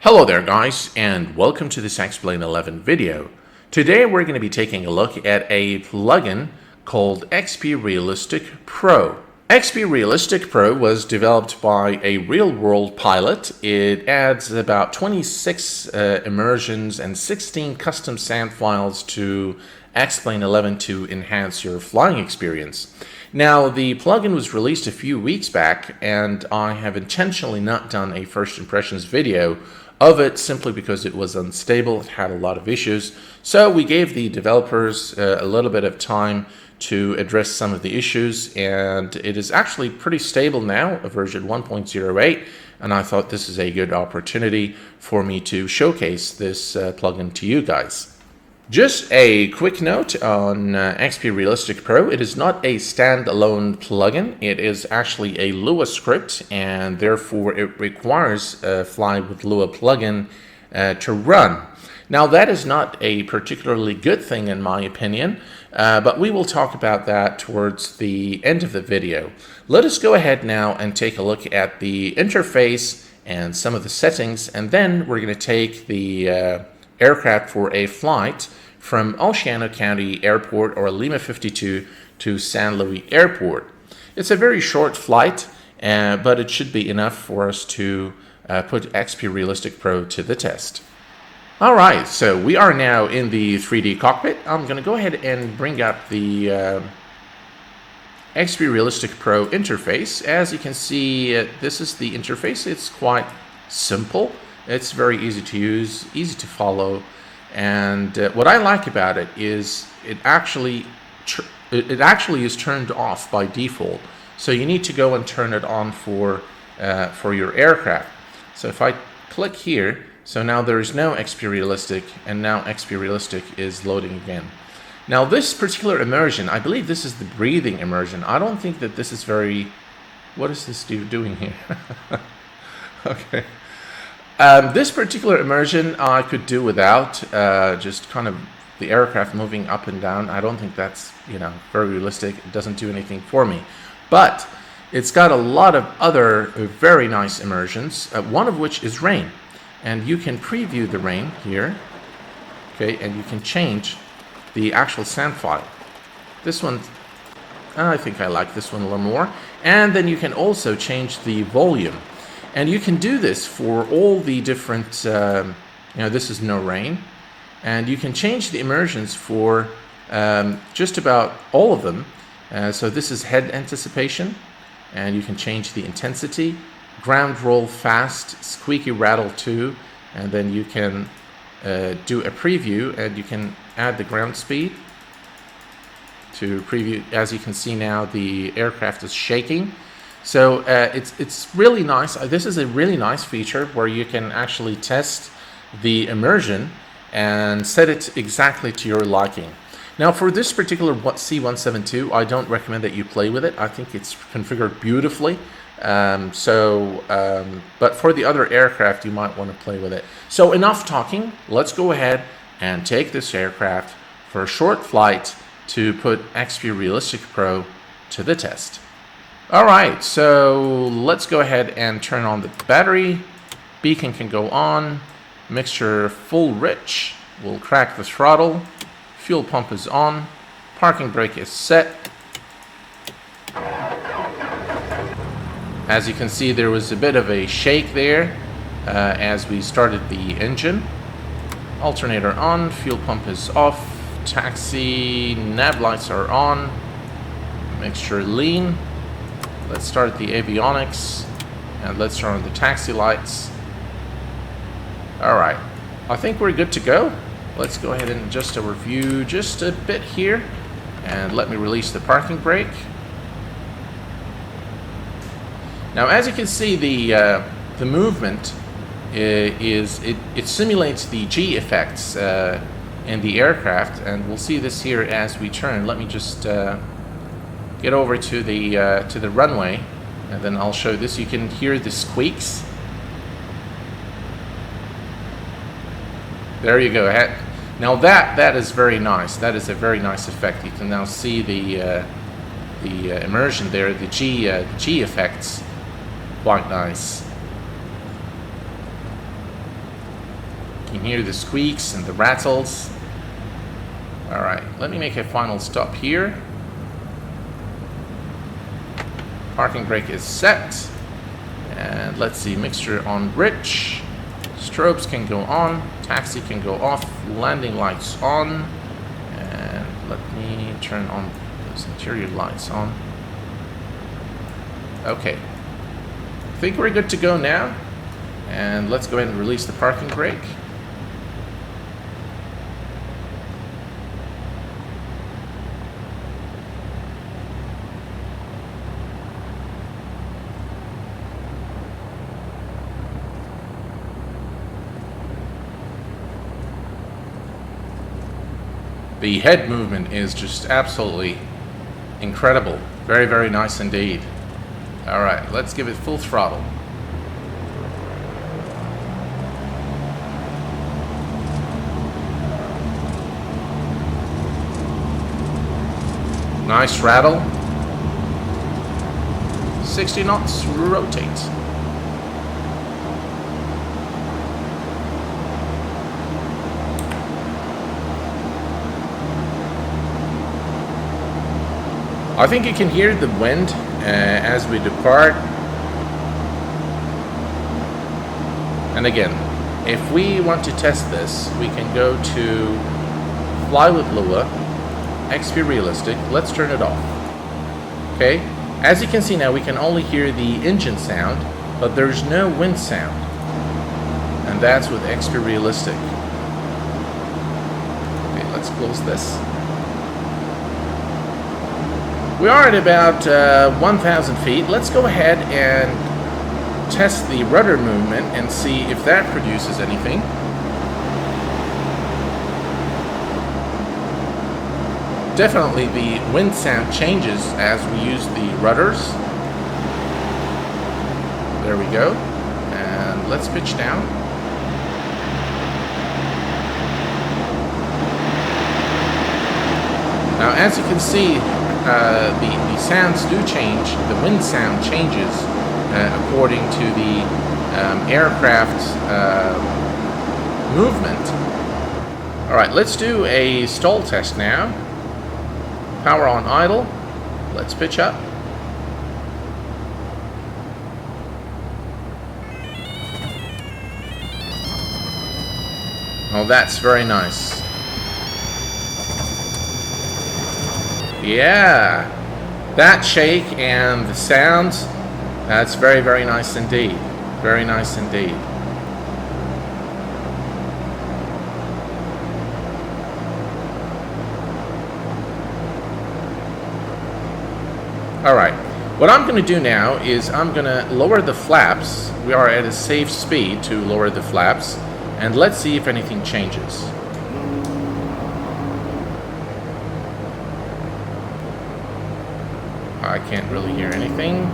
Hello there guys, and welcome to this Explain 11 video. Today we're going to be taking a look at a plugin called XPRealistic Pro. XPRealistic Pro was developed by a real-world pilot. It adds about 26 immersions and 16 custom sound files to Explain 11 to enhance your flying experience. Now, the plugin was released a few weeks back, and I have intentionally not done a first impressions video of it simply because it was unstable. It had a lot of issues. So we gave the developers a little bit of time to address some of the issues, and it is actually pretty stable now, a version 1.08, and I thought this is a good opportunity for me to showcase this plugin to you guys. Just a quick note on XPRealistic Pro. It is not a standalone plugin. It is actually a Lua script, and therefore it requires a Fly with Lua plugin to run. Now, that is not a particularly good thing in my opinion, but we will talk about that towards the end of the video. Let us go ahead now and take a look at the interface and some of the settings, and then we're going to take the aircraft for a flight from Oceano County Airport or Lima 52 to San Luis Airport. It's a very short flight, but it should be enough for us to put XPRealistic Pro to the test. Alright, so we are now in the 3D cockpit. I'm going to go ahead and bring up the XPRealistic Pro interface. As you can see, this is the interface. It's quite simple. It's very easy to use, easy to follow, and what I like about it is it actually is turned off by default. So you need to go and turn it on for your aircraft. So if I click here, so now there is no XPRealistic, and now XPRealistic is loading again. Now this particular immersion, I believe this is the breathing immersion. I don't think that this is very. What is this dude doing here? Okay. This particular immersion I could do without, just kind of the aircraft moving up and down. I don't think that's, very realistic. It doesn't do anything for me. But it's got a lot of other very nice immersions, one of which is rain. And you can preview the rain here, okay, and you can change the actual sound file. This one, I think I like this one a little more. And then you can also change the volume. And you can do this for all the different, this is no rain. And you can change the immersions for just about all of them. So this is head anticipation, and you can change the intensity, ground roll fast, squeaky rattle 2, and then you can do a preview, and you can add the ground speed to preview. As you can see now, the aircraft is shaking. So it's really nice. This is a really nice feature where you can actually test the immersion and set it exactly to your liking. Now, for this particular C172, I don't recommend that you play with it. I think it's configured beautifully. But for the other aircraft, you might want to play with it. So enough talking. Let's go ahead and take this aircraft for a short flight to put XPRealistic Pro to the test. Alright, so let's go ahead and turn on the battery. Beacon can go on. Mixture full rich. We'll crack the throttle. Fuel pump is on. Parking brake is set. As you can see, there was a bit of a shake there as we started the engine. Alternator on. Fuel pump is off. Taxi nav lights are on. Mixture lean. Let's start the avionics, and let's turn on the taxi lights. Alright, I think we're good to go. Let's go ahead and adjust our view just a bit here, and let me release the parking brake. Now, as you can see, the movement it simulates the G effects in the aircraft, and we'll see this here as we turn. Let me just get over to the runway, and then I'll show this. You can hear the squeaks. There you go. Now that is very nice. That is a very nice effect. You can now see the immersion there, the G effects. Quite nice. You can hear the squeaks and the rattles. All right, let me make a final stop here. Parking brake is set. And let's see, mixture on rich. Strobes can go on, taxi can go off, landing lights on. And let me turn on those interior lights on. Okay, I think we're good to go now. And let's go ahead and release the parking brake. The head movement is just absolutely incredible. Very, very nice indeed. All right, let's give it full throttle. Nice rattle. 60 knots, rotate. I think you can hear the wind as we depart. And again, if we want to test this, we can go to Fly with Lua, XPRealistic. Let's turn it off. Okay, as you can see now, we can only hear the engine sound, but there's no wind sound. And that's with XPRealistic. Okay, let's close this. We are at about 1,000 feet. Let's go ahead and test the rudder movement and see if that produces anything. Definitely the wind sound changes as we use the rudders. There we go. And let's pitch down. Now, as you can see, the sounds do change. The wind sound changes according to the aircraft movement. All right, let's do a stall test now. Power on idle. Let's pitch up. Oh, that's very nice. Yeah, that shake and the sounds, that's very, very nice indeed. Very nice indeed. All right, what I'm going to do now is I'm going to lower the flaps. We are at a safe speed to lower the flaps, and let's see if anything changes. I can't really hear anything.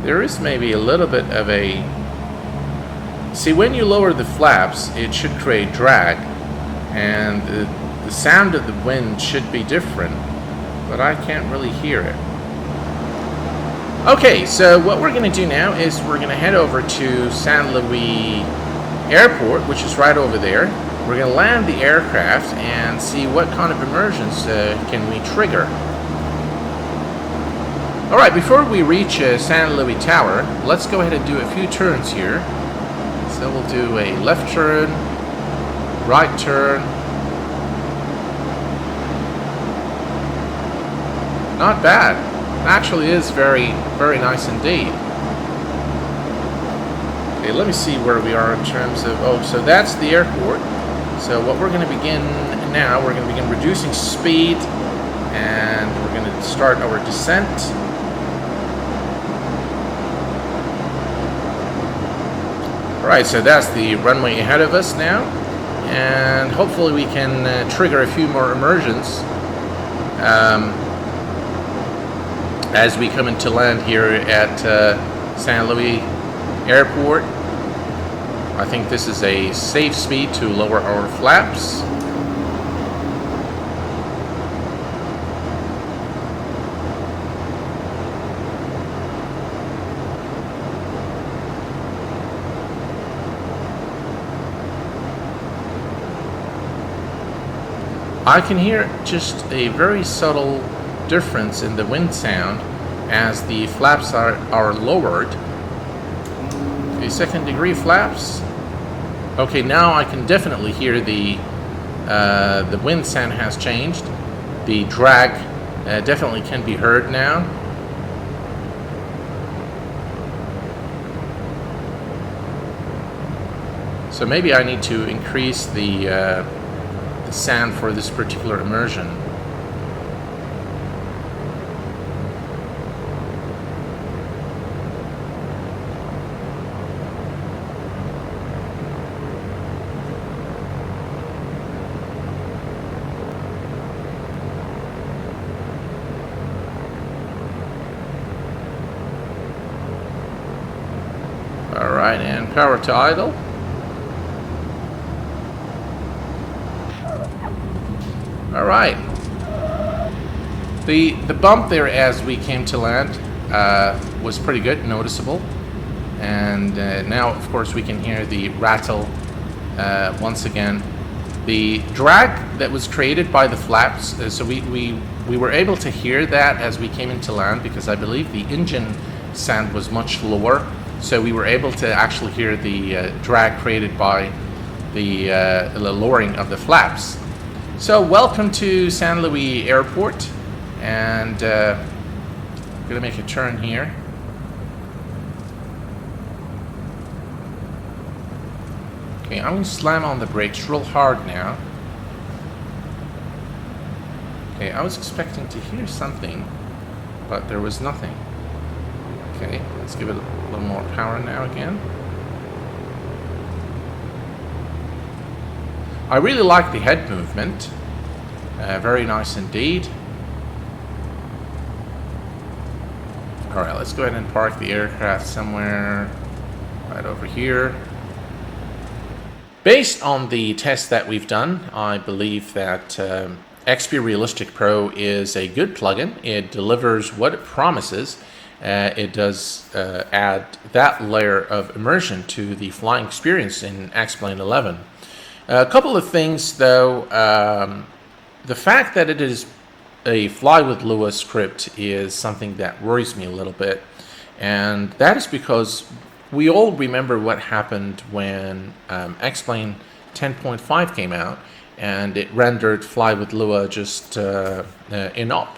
There is maybe a little bit of a... See, when you lower the flaps, it should create drag, and the sound of the wind should be different, but I can't really hear it. Okay, so what we're going to do now is we're going to head over to San Luis Airport, which is right over there. We're going to land the aircraft and see what kind of immersions can we trigger. Alright, before we reach San Luis Tower, let's go ahead and do a few turns here. So we'll do a left turn, right turn. Not bad. Actually is very, very nice indeed. Okay, let me see where we are in terms of... Oh, so that's the airport. So what we're going to begin now, we're going to begin reducing speed, and we're going to start our descent. Alright, so that's the runway ahead of us now, and hopefully we can trigger a few more immersions as we come into land here at San Luis Airport. I think this is a safe speed to lower our flaps. I can hear just a very subtle difference in the wind sound as the flaps are lowered. Okay, second degree flaps. Okay, now I can definitely hear the wind sound has changed. The drag definitely can be heard now. So maybe I need to increase the sound for this particular immersion. Alright, and power to idle. Alright. The bump there as we came to land was pretty good, noticeable. And now, of course, we can hear the rattle once again. The drag that was created by the flaps, so we were able to hear that as we came into land because I believe the engine sound was much lower. So we were able to actually hear the drag created by the lowering of the flaps. So welcome to San Luis Airport, and I'm going to make a turn here. Okay, I'm going to slam on the brakes real hard now. Okay, I was expecting to hear something, but there was nothing. Okay, let's give it a little more power now again. I really like the head movement. Very nice indeed. Alright, let's go ahead and park the aircraft somewhere right over here. Based on the test that we've done, I believe that XPRealistic Pro is a good plugin. It delivers what it promises. It does add that layer of immersion to the flying experience in X-Plane 11. A couple of things, though. The fact that it is a Fly with Lua script is something that worries me a little bit, and that is because we all remember what happened when X-Plane 10.5 came out, and it rendered Fly with Lua just inop.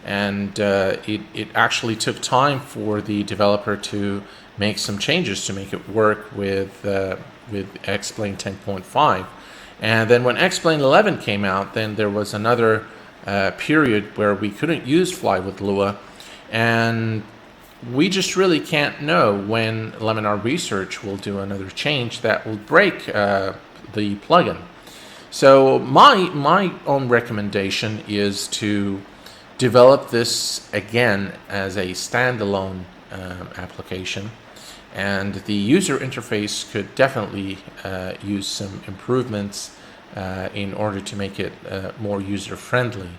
And it actually took time for the developer to make some changes to make it work with X-Plane 10.5. And then when X-Plane 11 came out, then there was another period where we couldn't use Fly with Lua, and we just really can't know when Laminar Research will do another change that will break the plugin. So my own recommendation is to develop this again as a standalone application, and the user interface could definitely use some improvements in order to make it more user-friendly.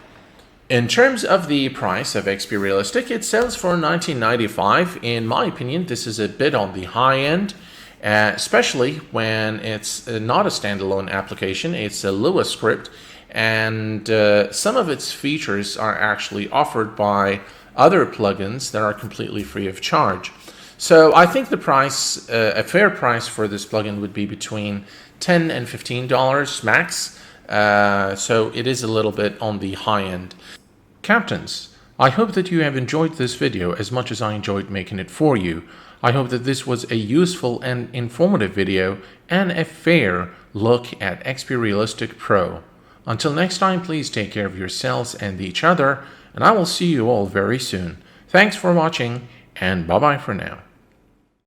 In terms of the price of XPRealistic, it sells for $19.95. In my opinion, this is a bit on the high end, especially when it's not a standalone application. It's a Lua script, and some of its features are actually offered by other plugins that are completely free of charge. So I think the price, a fair price for this plugin would be between $10 and $15 max. So it is a little bit on the high end. Captains, I hope that you have enjoyed this video as much as I enjoyed making it for you. I hope that this was a useful and informative video and a fair look at XPRealistic Pro. Until next time, please take care of yourselves and each other, and I will see you all very soon. Thanks for watching, and bye-bye for now.